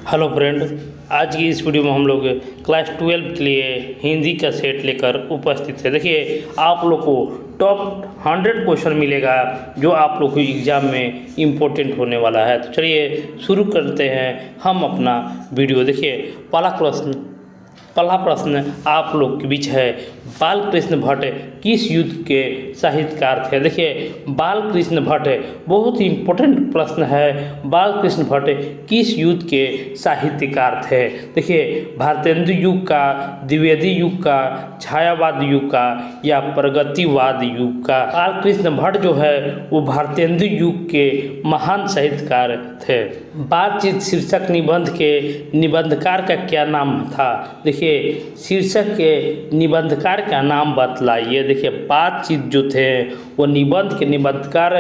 Hello friend, आज की इस वीडियो में हम लोग क्लास 12 के लिए हिंदी का सेट लेकर उपस्थित है। देखिए, आप लोग को टॉप 100 क्वेश्चन मिलेगा जो आप लोग को एग्जाम में इम्पोर्टेंट होने वाला है। तो चलिए शुरू करते हैं हम अपना वीडियो। देखिए, पहला प्रश्न आप लोग के बीच है, बाल कृष्ण भट्ट किस युद्ध के साहित्यकार थे। देखिए, बाल कृष्ण भट्ट बहुत ही इम्पोर्टेंट प्रश्न है। बाल कृष्ण भट्ट किस युद्ध के साहित्यकार थे। देखिए, भारतेंदु युग का, द्विवेदी युग का, छायावाद युग का या प्रगतिवाद युग का। बाल कृष्ण भट्ट जो है वो भारतेंदु युग के महान साहित्यकार थे। बातचीत शीर्षक निबंध के निबंधकार का क्या नाम था। देखिए, शीर्षक के निबंधकार का नाम बतलाइए। देखिए, बातचीत जो थे वो निबंध के निबंधकार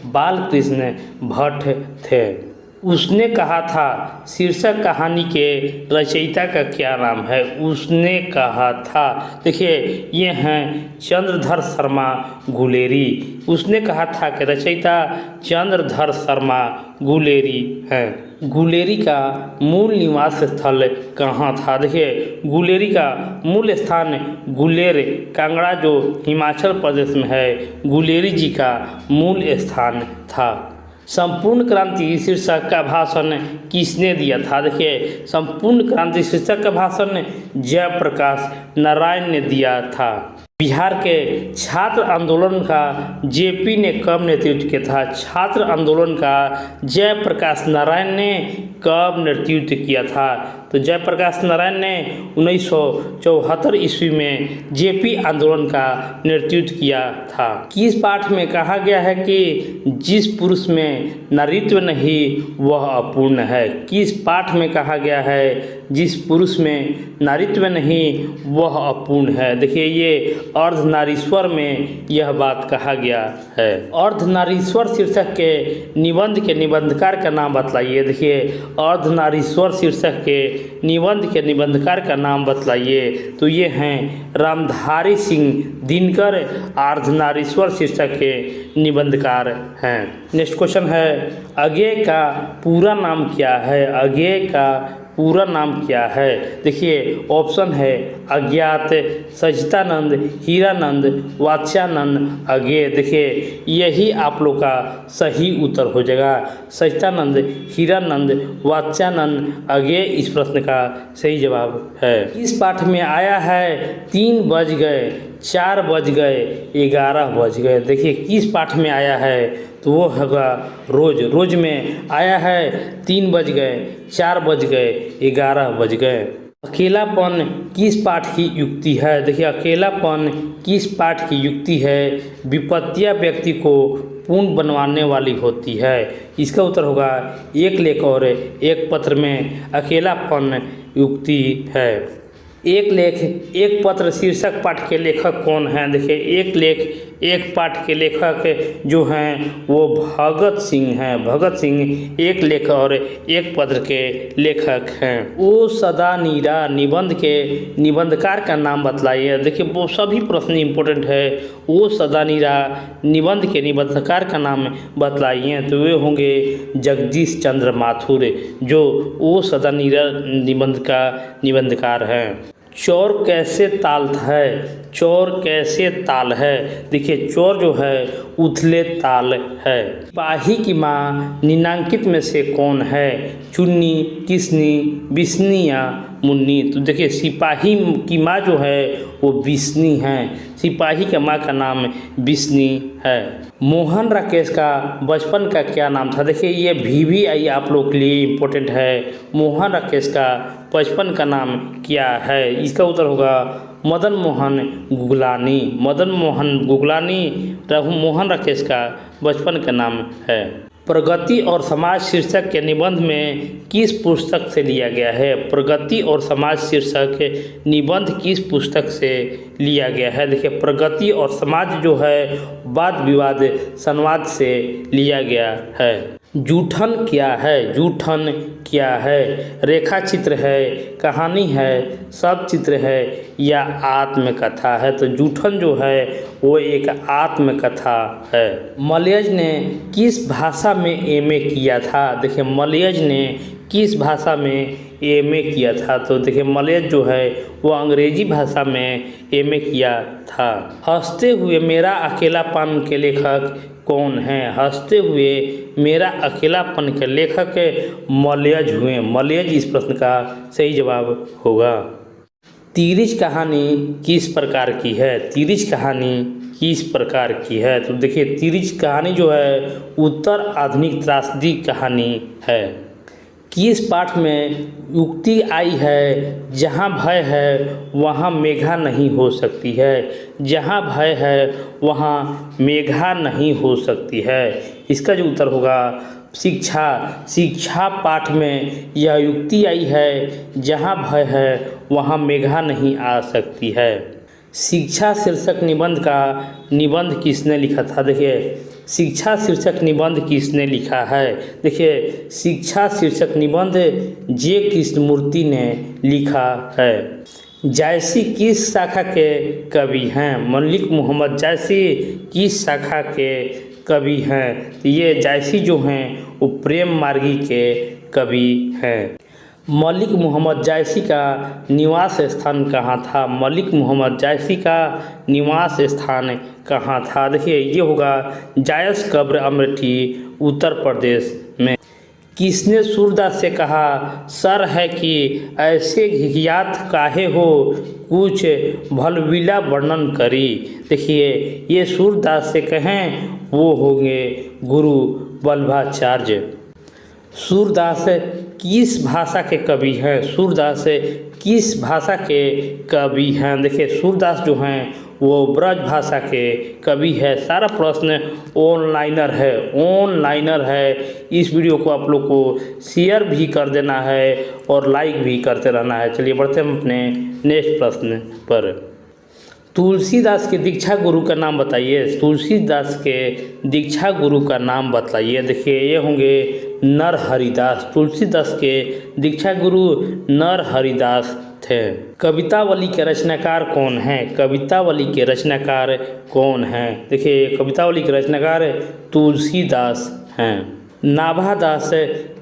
बाल कृष्ण भट्ट थे। उसने कहा था शीर्षक कहानी के रचयिता का क्या नाम है। उसने कहा था, देखिए ये हैं चंद्रधर शर्मा गुलेरी। उसने कहा था कि रचयिता चंद्रधर शर्मा गुलेरी हैं। गुलेरी का मूल निवास स्थल कहाँ था। देखिए, गुलेरी का मूल स्थान गुलेर कांगड़ा जो हिमाचल प्रदेश में है, गुलेरी जी का मूल स्थान था। संपूर्ण क्रांति शीर्षक का भाषण किसने दिया था। देखिए, संपूर्ण क्रांति शीर्षक का भाषण जयप्रकाश नारायण ने दिया था। बिहार के छात्र आंदोलन का जेपी ने कब नेतृत्व किया था। छात्र आंदोलन का जयप्रकाश नारायण ने कब नेतृत्व किया था। तो जयप्रकाश नारायण ने 1974 ईस्वी में जेपी आंदोलन का नेतृत्व किया था। किस पाठ में कहा गया है कि जिस पुरुष में नारीत्व नहीं वह अपूर्ण है। किस पाठ में कहा गया है जिस पुरुष में नारीत्व नहीं वह अपूर्ण है। देखिए, ये अर्धनारीश्वर में यह बात कहा गया है। अर्धनारीश्वर शीर्षक के निबंध के निबंधकार का नाम बतलाइए। देखिए, अर्धनारीश्वर शीर्षक के निबंध के निबंधकार का नाम बतलाइए। तो ये हैं रामधारी सिंह दिनकर अर्धनारीश्वर शीर्षक के निबंधकार हैं। नेक्स्ट क्वेश्चन है, अज्ञेय का पूरा नाम क्या है। अज्ञेय का पूरा नाम क्या है। देखिए, ऑप्शन है अज्ञात, सच्चिदानंद, हीरानंद, वात्स्यानंद, अज्ञेय। देखिए, यही आप लोग का सही उत्तर हो जाएगा। सच्चिदानंद, हीरानंद, वात्स्यानंद, अज्ञेय इस प्रश्न का सही जवाब है। इस पाठ में आया है 3 बज गए, 4 बज गए, 11 बज गए। देखिए, किस पाठ में आया है तो वो होगा रोज में आया है 3 बज गए, 4 बज गए, 11 बज गए। अकेलापन किस पाठ की युक्ति है। देखिए, अकेलापन किस पाठ की युक्ति है। विपत्तियां व्यक्ति को पूर्ण बनवाने वाली होती है। इसका उत्तर होगा एक लेख और एक पत्र में अकेलापन युक्ति है। एक लेख एक पत्र शीर्षक पाठ के लेखक कौन हैं। देखिए, एक लेख एक पाठ के लेखक जो हैं वो भगत सिंह हैं। भगत सिंह एक लेख और एक पत्र के लेखक हैं। ओ सदा नीरा निबंध के निबंधकार का नाम बतलाइए। देखिए, वो सभी प्रश्न इंपॉर्टेंट है। ओ सदा नीरा निबंध के निबंधकार का नाम बतलाइए। तो वे होंगे जगदीश चंद्र माथुर जो ओ सदा नीरा निबंध का निबंधकार हैं। चौर कैसे ताल है। चौर कैसे ताल है। देखिए, चौर जो है उथले ताल है। सिपाही की माँ निम्नांकित में से कौन है। चुन्नी, किसनी, बिस्नी या मुन्नी। तो देखिए, सिपाही की माँ जो है वो बिस्नी है। सिपाही के माँ का नाम बिस्नी है। मोहन राकेश का बचपन का क्या नाम था। देखिए, ये VVI आप लोग के लिए इम्पोर्टेंट है। मोहन राकेश का बचपन का नाम क्या है। इसका उत्तर होगा मदन मोहन गुगलानी। मदन मोहन गुगलानी मोहन राकेश का बचपन का नाम है। प्रगति और समाज शीर्षक के निबंध में किस पुस्तक से लिया गया है। प्रगति और समाज शीर्षक निबंध किस पुस्तक से लिया गया है। देखिए, प्रगति और समाज जो है वाद विवाद संवाद से लिया गया है। जूठन क्या है? जूठन क्या है? रेखा चित्र है, कहानी है, सब चित्र है या आत्मकथा है? तो जूठन जो है वो एक आत्मकथा है। मलयज ने किस भाषा में एमए किया था? देखिए मलयज ने किस भाषा में एमए किया था? तो देखिए मलयज जो है वो अंग्रेजी भाषा में एमए किया था। हंसते हुए मेरा अकेलापन के लेखक कौन हैं? हंसते हुए मेरा अकेलापन के लेखक मलयज हुए। मलयज इस प्रश्न का सही जवाब होगा। तिरिच कहानी किस प्रकार की है? तिरिच कहानी किस प्रकार की है? तो देखिए तिरिच कहानी जो है उत्तर आधुनिक त्रासदी कहानी है। किस पाठ में युक्ति आई है? जहाँ भय है वहाँ मेघा नहीं हो सकती है। जहाँ भय है वहाँ मेघा नहीं हो सकती है। इसका जो उत्तर होगा शिक्षा। शिक्षा पाठ में यह युक्ति आई है, जहाँ भय है वहाँ मेघा नहीं आ सकती है। शिक्षा शीर्षक निबंध का निबंध किसने लिखा था? देखिए शिक्षा शीर्षक निबंध किसने लिखा है? देखिए शिक्षा शीर्षक निबंध जे कृष्णमूर्ति ने लिखा है। जायसी किस शाखा के कवि हैं? मलिक मोहम्मद जायसी किस शाखा के कवि हैं? ये जायसी जो हैं वो प्रेम मार्गी के कवि हैं। मलिक मोहम्मद जायसी का निवास स्थान कहाँ था? मलिक मोहम्मद जायसी का निवास स्थान कहाँ था? देखिए ये होगा जायस कब्र अमेठी उत्तर प्रदेश में। किसने सूरदास से कहा सर है कि ऐसे घिघियात काहे हो, कुछ भलविला वर्णन करी? देखिए ये सूरदास से कहें वो होंगे गुरु वल्लभाचार्य। सूरदास किस भाषा के कवि हैं? सूरदास किस भाषा के कवि हैं? देखिए सूरदास जो हैं वो ब्रज भाषा के कवि है। सारा प्रश्न ऑनलाइनर है। इस वीडियो को आप लोग को शेयर भी कर देना है और लाइक भी करते रहना है। चलिए बढ़ते हैं अपने नेक्स्ट प्रश्न पर। तुलसीदास के दीक्षा गुरु का नाम बताइए। तुलसीदास के दीक्षा गुरु का नाम बताइए। देखिए ये होंगे नरहरिदास। तुलसीदास के दीक्षा गुरु नरहरिदास थे। कवितावली के रचनाकार कौन हैं? कवितावली के रचनाकार कौन हैं? देखिए कवितावली के रचनाकार तुलसीदास हैं। नाभादास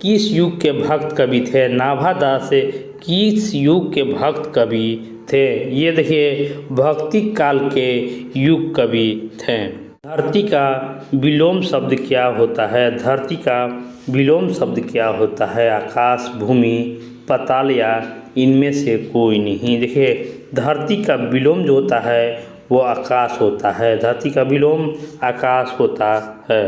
किस युग के भक्त कवि थे? नाभादास किस युग के भक्त कवि थे? ये देखिए भक्ति काल के युग कवि थे। धरती का विलोम शब्द क्या होता है? धरती का विलोम शब्द क्या होता है? आकाश, भूमि, पाताल या इनमें से कोई नहीं। देखिए धरती का विलोम जो होता है वो आकाश होता है। धरती का विलोम आकाश होता है।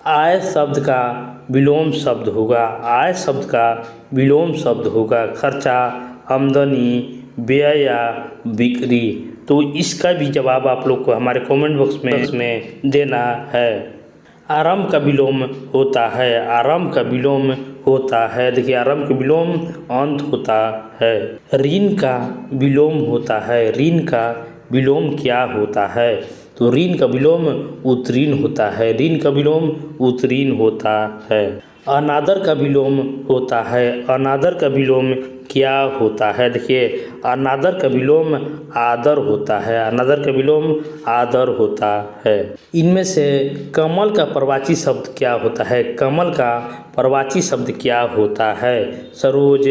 आय शब्द का विलोम शब्द होगा। आय शब्द का विलोम शब्द होगा खर्चा, आमदनी, व्यय या बिक्री। तो इसका भी जवाब आप लोग को हमारे कमेंट बॉक्स में देना है। आरंभ का विलोम होता है। आरंभ का विलोम होता है। देखिए आरंभ का विलोम अंत होता है। ऋण का विलोम होता है। ऋण का विलोम क्या होता है? तो ऋण का विलोम उत्तीर्ण होता है। ऋण का विलोम उत्तीर्ण होता है। अनादर का विलोम होता है। अनादर का विलोम क्या होता है? देखिए अनादर का विलोम आदर होता है। अनादर का विलोम आदर होता है। इनमें से कमल का प्रवाची शब्द क्या होता है? कमल का प्रवाची शब्द क्या होता है? सरोज,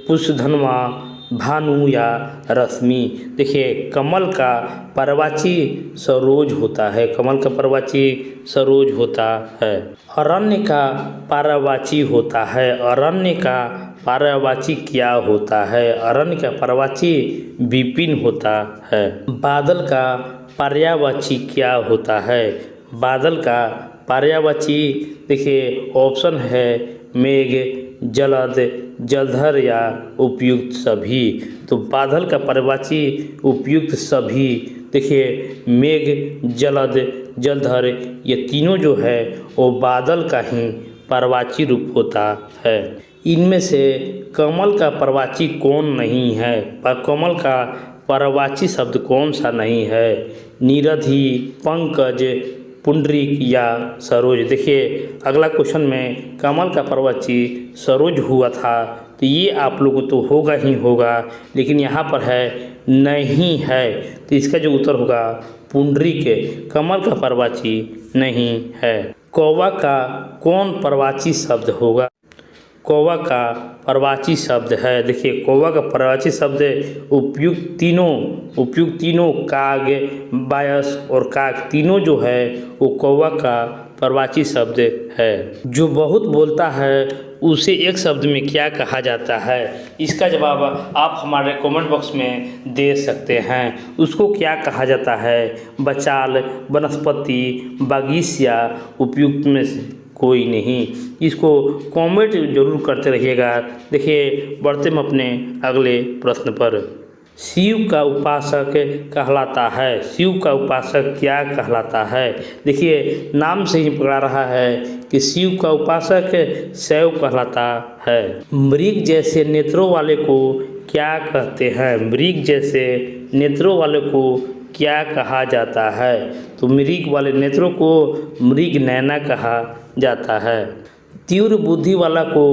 पुष्पधनवा, भानु या रश्मि। देखिए कमल का प्रवाची सरोज होता है। कमल का प्रवाची सरोज होता है। अरण्य का पर्यायवाची होता है। अरण्य का पर्यायवाची क्या होता है? अरण्य का पर्यायवाची विपिन होता है। बादल का पर्यायवाची क्या होता है? बादल का पर्यायवाची देखिए ऑप्शन है मेघ, जलद, जलधर या उपयुक्त सभी। तो बादल का पर्यायवाची उपयुक्त सभी। देखिए मेघ, जलद, जलधर ये तीनों जो है वो बादल का ही पर्यायवाची रूप होता है। इनमें से कमल का पर्यायवाची कौन नहीं है? कमल का पर्यायवाची शब्द कौन सा नहीं है? निरधि, पंकज, पुंडरीक या सरोज। देखिए अगला क्वेश्चन में कमल का पर्वतची सरोज हुआ था, तो ये आप लोगों को तो होगा ही होगा, लेकिन यहाँ पर है नहीं है, तो इसका जो उत्तर होगा पुंडरीक। कमल का पर्वतची नहीं है। कौवा का कौन पर्वतची शब्द होगा? कौवा का पर्वतची शब्द है। देखिए कौवा का पर्वतची शब्द उपयुक्त तीनों काग, बायस और काक तीनों जो है वो कौवा का पर्वतची शब्द है। जो बहुत बोलता है उसे एक शब्द में क्या कहा जाता है? इसका जवाब आप हमारे कमेंट बॉक्स में दे सकते हैं। उसको क्या कहा जाता है? बचाल, वनस्पति, बगीचा, उपयुक्त में से कोई नहीं। इसको कमेंट जरूर करते रहिएगा। देखिए बढ़ते हम अपने अगले प्रश्न पर। शिव का उपासक कहलाता है। शिव का उपासक क्या कहलाता है? देखिए नाम से ही पकड़ा रहा है कि शिव का उपासक शैव कहलाता है। मृग जैसे नेत्रों वाले को क्या कहते हैं? मृग जैसे नेत्रों वाले को क्या कहा जाता है? तो मृग वाले नेत्रों को मृग नैना कहा जाता है। तीव्र बुद्धि वाला को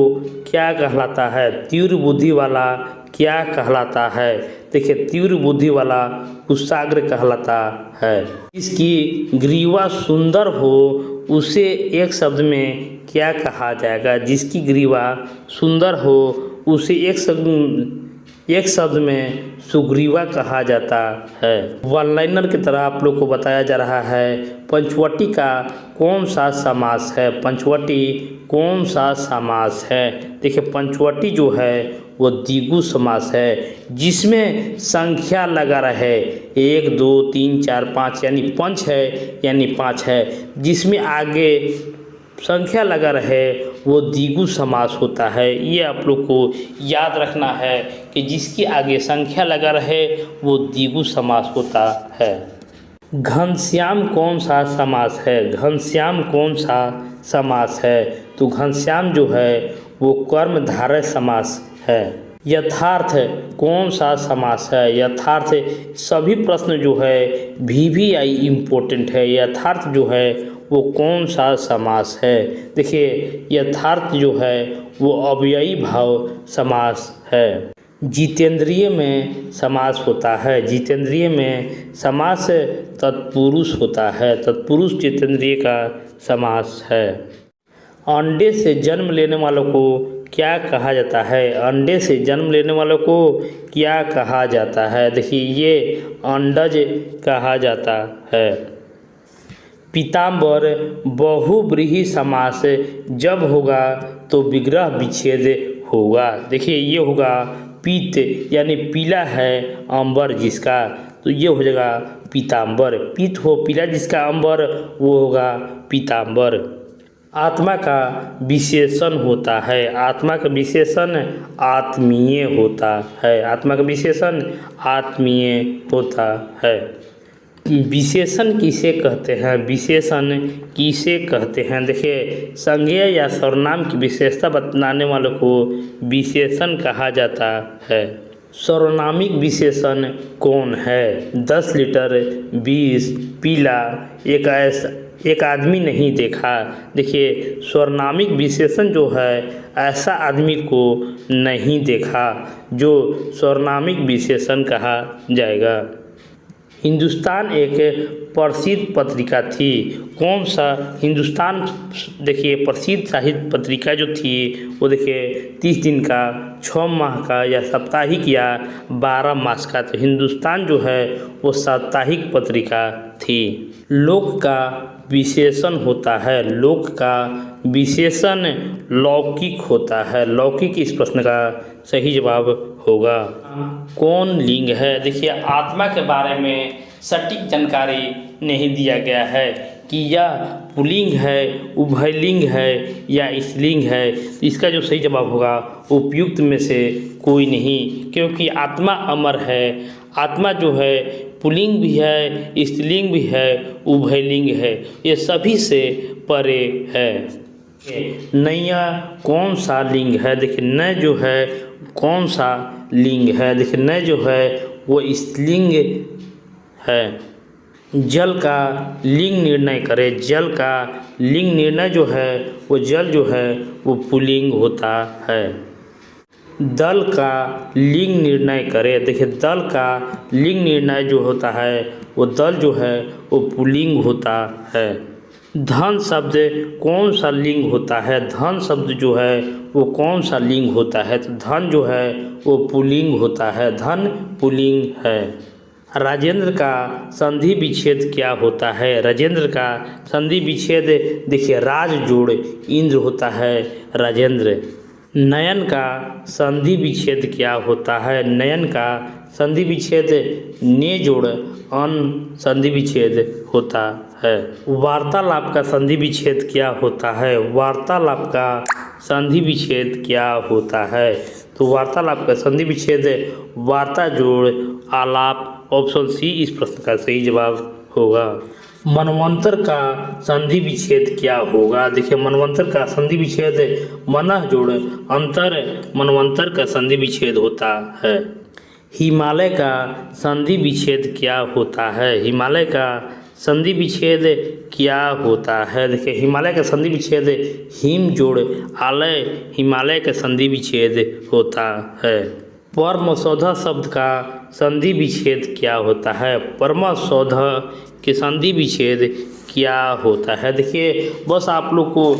क्या कहलाता है? तीव्र बुद्धि वाला क्या कहलाता है? देखिए तीव्र बुद्धि वाला कुशाग्र कहलाता है। इसकी ग्रीवा सुंदर हो उसे एक शब्द में क्या कहा जाएगा? जिसकी ग्रीवा सुंदर हो उसे एक शब्द में सुग्रीवा कहा जाता है। वन लाइनर की तरह आप लोग को बताया जा रहा है पंचवटी का कौन सा समास है? पंचवटी कौन सा समास है? देखिए पंचवटी जो है वो द्विगु समास है, जिसमें संख्या लगा रहे 1 2 3 4 5 यानी पंच है, यानी 5 है। जिसमें आगे संख्या लगा रहे वो द्विगु समास होता है। ये आप लोग को याद रखना है कि जिसके आगे संख्या लगा रहे वो द्विगु समास होता है। घनश्याम कौन सा समास है? घनश्याम कौन सा समास है? तो घनश्याम जो है वो कर्मधारय समास है। यथार्थ कौन सा समास है? यथार्थ सभी प्रश्न जो है VVI इम्पोर्टेंट है। यथार्थ जो है वो कौन सा समास है? देखिए यथार्थ जो है वो अव्ययी भाव समास है। जितेंद्रिय में समास होता है। जितेंद्रिय में समास तत्पुरुष होता है। तत्पुरुष जितेंद्रिय का समास है। अंडे से जन्म लेने वालों को क्या कहा जाता है? अंडे से जन्म लेने वालों को क्या कहा जाता है? देखिए ये अंडज कहा जाता है। पीताम्बर बहुव्रीहि समास जब होगा तो विग्रह विच्छेद होगा। देखिए ये होगा पीत यानी पीला है अंबर जिसका, तो ये हो जाएगा पीताम्बर। पीत हो पीला जिसका अंबर वो होगा पीताम्बर। आत्मा का विशेषण होता है। आत्मा का विशेषण आत्मीय होता है। आत्मा का विशेषण आत्मीय होता है। विशेषण किसे कहते हैं? विशेषण किसे कहते हैं? देखिए संज्ञा या सर्वनाम की विशेषता बताने वालों को विशेषण कहा जाता है। सर्वनामिक विशेषण कौन है? 10 लीटर 20 पीला एक आदमी नहीं देखा। देखिए सर्वनामिक विशेषण जो है ऐसा आदमी को नहीं देखा जो सर्वनामिक विशेषण कहा जाएगा। हिंदुस्तान एक प्रसिद्ध पत्रिका थी। कौन सा हिंदुस्तान? देखिए प्रसिद्ध साहित्य पत्रिका जो थी वो देखिए 30 दिन का, 6 माह का या साप्ताहिक या 12 मास का। तो हिंदुस्तान जो है वो साप्ताहिक पत्रिका थी। लोक का विशेषण होता है। लोक का विशेषण लौकिक होता है। लौकिक इस प्रश्न का सही जवाब होगा। कौन लिंग है? देखिए आत्मा के बारे में सटीक जानकारी नहीं दिया गया है कि यह पुल्लिंग है, उभयलिंग है या स्त्रीलिंग है। इसका जो सही जवाब होगा उपयुक्त में से कोई नहीं, क्योंकि आत्मा अमर है। आत्मा जो है पुल्लिंग भी है, स्त्रीलिंग भी है, उभयलिंग है, ये सभी से परे है। नैया कौन सा लिंग है? देखिए न जो है कौन सा लिंग है? देखिए न जो है वो स्त्रीलिंग है। जल का लिंग निर्णय करें। जल का लिंग निर्णय जो है वो जल जो है वो पुल्लिंग होता है। दल का लिंग निर्णय करें। देखिए दल का लिंग निर्णय जो होता है वो दल जो है वो पुल्लिंग होता है। धन शब्द कौन सा लिंग होता है? धन शब्द जो है वो कौन सा लिंग होता है? तो धन जो है वो पुल्लिंग होता है। धन पुल्लिंग है। राजेंद्र का संधि विच्छेद क्या होता है? राजेंद्र का संधि विच्छेद देखिए राज जोड़ इंद्र होता है राजेंद्र। नयन का संधि विच्छेद क्या होता है? नयन का संधि विच्छेद ने जोड़ अन संधि विच्छेद होता है। वार्तालाप का संधि विच्छेद क्या होता है? वार्तालाप का संधि विच्छेद क्या होता है? तो वार्तालाप का संधि विच्छेद वार्ता जोड़ आलाप। ऑप्शन सी इस प्रश्न का सही जवाब होगा। मनवंतर का संधि विच्छेद क्या होगा? देखिए मनवंतर का संधि विच्छेद मनः जोड़ अंतर मनवंतर का संधि विच्छेद होता है। हिमालय का संधि विच्छेद क्या होता है? हिमालय का संधि विच्छेद क्या होता है? देखिए हिमालय का संधि विच्छेद हिम जोड़ आलय हिमालय का संधि विच्छेद होता है। परमसौधा शब्द का संधि विच्छेद क्या होता है? परमसौधा के संधि विच्छेद क्या होता है? देखिए बस आप लोग को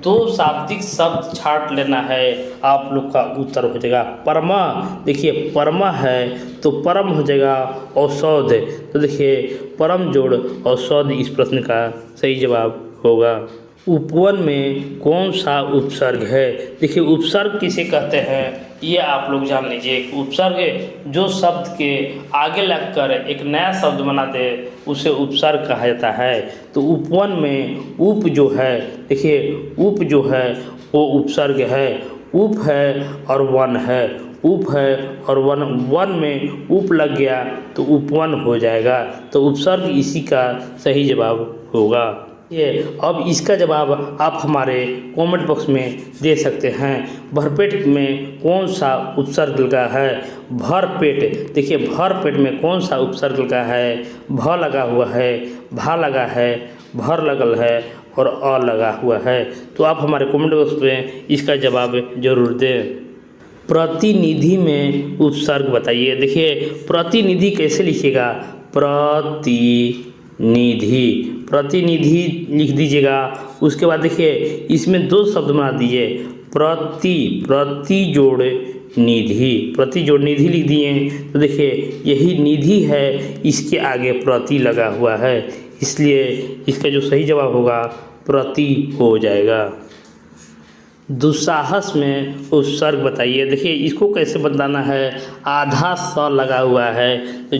दो शाब्दिक शब्द छांट लेना है, आप लोग का उत्तर हो जाएगा। परमा, देखिए परमा है तो परम हो जाएगा औषध। तो देखिए परम जोड़ औषध इस प्रश्न का सही जवाब होगा। उपवन में कौन सा उपसर्ग है? देखिए उपसर्ग किसे कहते हैं ये आप लोग जान लीजिए। उपसर्ग जो शब्द के आगे लगकर एक नया शब्द बना दे उसे उपसर्ग कहा जाता है। तो उपवन में उप जो है, देखिए उप जो है वो उपसर्ग है। उप है और वन है, उप है और वन, वन में उप लग गया तो उपवन हो जाएगा। तो उपसर्ग इसी का सही जवाब होगा। ये अब इसका जवाब आप हमारे कमेंट बॉक्स में दे सकते हैं। भरपेट में कौन सा उपसर्ग लगा है? भरपेट, देखिए भरपेट में कौन सा उपसर्ग लगा है? भ लगा हुआ है, भा लगा है, भर लगल है और अ लगा हुआ है। तो आप हमारे कमेंट बॉक्स में इसका जवाब जरूर दें। प्रतिनिधि में उपसर्ग बताइए। देखिए प्रतिनिधि कैसे लिखिएगा? प्रतिनिधि लिख दीजिएगा। उसके बाद देखिए इसमें दो शब्द बना दीजिए, प्रति जोड़ निधि, प्रति जोड़ निधि लिख दिए। तो देखिए यही निधि है, इसके आगे प्रति लगा हुआ है, इसलिए इसका जो सही जवाब होगा प्रति हो जाएगा। दुस्साहस में उपसर्ग बताइए। देखिए इसको कैसे बताना है? आधा स लगा हुआ है तो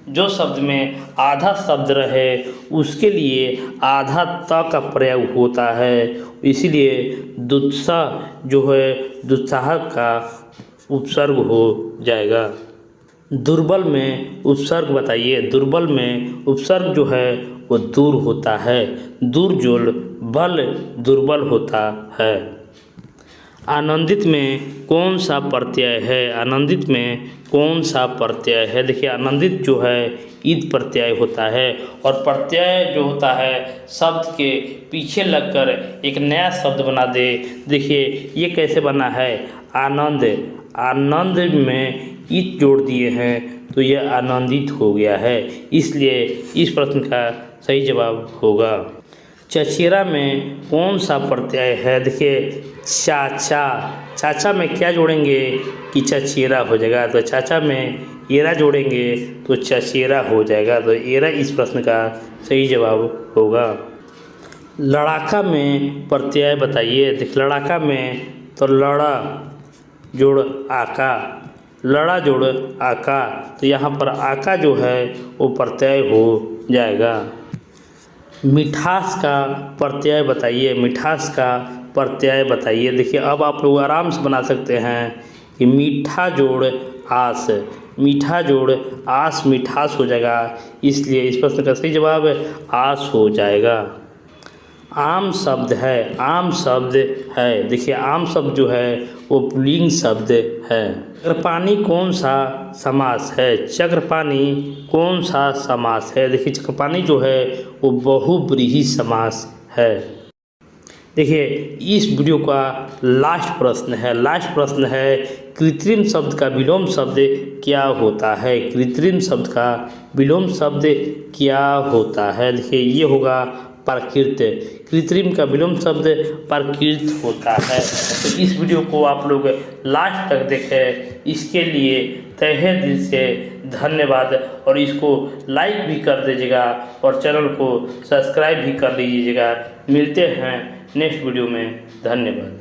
जो शब्द में आधा शब्द रहे उसके लिए आधा त का प्रयोग होता है, इसीलिए दुस्साह जो है दुस्साह का उपसर्ग हो जाएगा। दुर्बल में उपसर्ग बताइए। दुर्बल में उपसर्ग जो है वो दूर होता है, दूर जोड़ बल दुर्बल होता है। आनंदित में कौन सा प्रत्यय है? आनंदित में कौन सा प्रत्यय है? देखिए आनंदित जो है ईद प्रत्यय होता है और प्रत्यय जो होता है शब्द के पीछे लगकर एक नया शब्द बना दे। देखिए ये कैसे बना है? आनंद, आनंद में ईद जोड़ दिए हैं तो यह आनंदित हो गया है, इसलिए इस प्रश्न का सही जवाब होगा। चचेरा में कौन सा प्रत्यय है? देखिए चाचा, चाचा में क्या जोड़ेंगे कि चचेरा हो जाएगा। तो चाचा में एरा जोड़ेंगे तो चचेरा हो जाएगा, तो एरा इस प्रश्न का सही जवाब होगा। लड़ाका में प्रत्यय बताइए। देख लड़ाका में तो लड़ा जोड़ आका, लड़ा जोड़ आका, तो यहाँ पर आका जो है वो प्रत्यय हो जाएगा। मिठास का प्रत्यय बताइए। मिठास का प्रत्यय बताइए। देखिए अब आप लोग आराम से बना सकते हैं कि मीठा जोड़ आस, मीठा जोड़ आस मिठास हो जाएगा, इसलिए इस प्रश्न का सही जवाब आस हो जाएगा। आम शब्द है, आम शब्द है। देखिए आम शब्द जो है वो पुल्लिंग शब्द है। चक्रपाणि कौन सा समास है? चक्रपाणि कौन सा समास है? देखिए चक्रपाणि जो है वो बहुब्रीहि समास है। देखिए इस वीडियो का लास्ट प्रश्न है कृत्रिम शब्द का विलोम शब्द क्या होता है? कृत्रिम शब्द का विलोम शब्द क्या होता है? देखिए ये होगा प्राकृत। कृत्रिम का विलोम शब्द प्राकृत होता है। तो इस वीडियो को आप लोग लास्ट तक देखें, इसके लिए तहे दिल से धन्यवाद। और इसको लाइक भी कर दीजिएगा और चैनल को सब्सक्राइब भी कर लीजिएगा। मिलते हैं नेक्स्ट वीडियो में। धन्यवाद।